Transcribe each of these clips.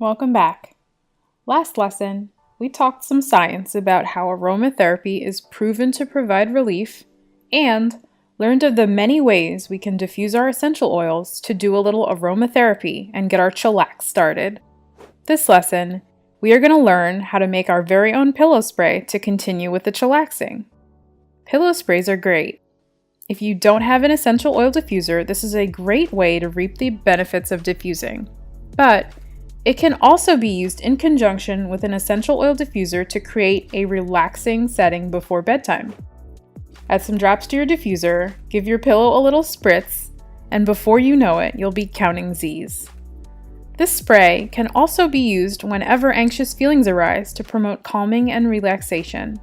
Welcome back. Last lesson, we talked some science about how aromatherapy is proven to provide relief and learned of the many ways we can diffuse our essential oils to do a little aromatherapy and get our chillax started. This lesson, we are going to learn how to make our very own pillow spray to continue with the chillaxing. Pillow sprays are great. If you don't have an essential oil diffuser, this is a great way to reap the benefits of diffusing. But it can also be used in conjunction with an essential oil diffuser to create a relaxing setting before bedtime. Add some drops to your diffuser, give your pillow a little spritz, and before you know it, you'll be counting Z's. This spray can also be used whenever anxious feelings arise to promote calming and relaxation.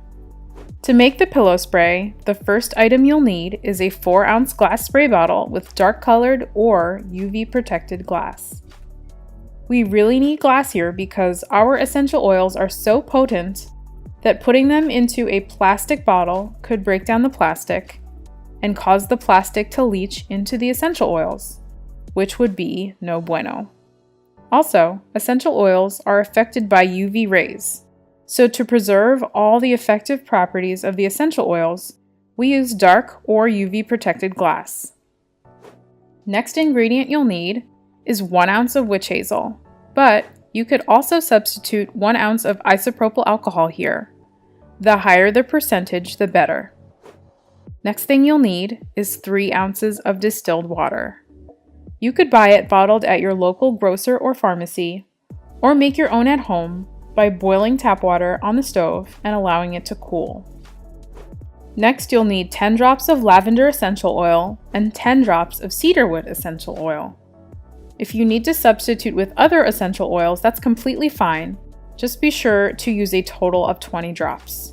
To make the pillow spray, the first item you'll need is a 4-ounce glass spray bottle with dark-colored or UV-protected glass. We really need glass here because our essential oils are so potent that putting them into a plastic bottle could break down the plastic and cause the plastic to leach into the essential oils, which would be no bueno. Also, essential oils are affected by UV rays, so to preserve all the effective properties of the essential oils, we use dark or UV protected glass. Next ingredient you'll need is 1 ounce of witch hazel, but you could also substitute 1 ounce of isopropyl alcohol here. The higher the percentage, the better. Next thing you'll need is 3 ounces of distilled water. You could buy it bottled at your local grocer or pharmacy, or make your own at home by boiling tap water on the stove and allowing it to cool. Next, you'll need 10 drops of lavender essential oil and 10 drops of cedarwood essential oil. If you need to substitute with other essential oils, that's completely fine. Just be sure to use a total of 20 drops.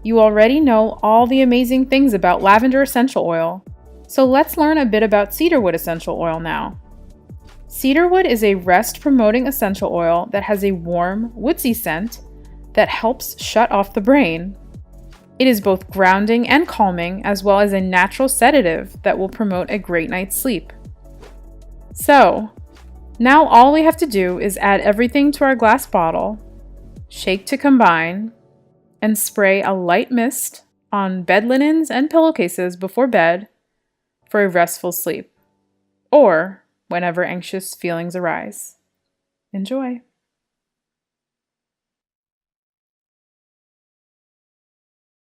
You already know all the amazing things about lavender essential oil, so let's learn a bit about cedarwood essential oil now. Cedarwood is a rest-promoting essential oil that has a warm, woodsy scent that helps shut off the brain. It is both grounding and calming, as well as a natural sedative that will promote a great night's sleep. So, now all we have to do is add everything to our glass bottle, shake to combine, and spray a light mist on bed linens and pillowcases before bed for a restful sleep, or whenever anxious feelings arise. Enjoy!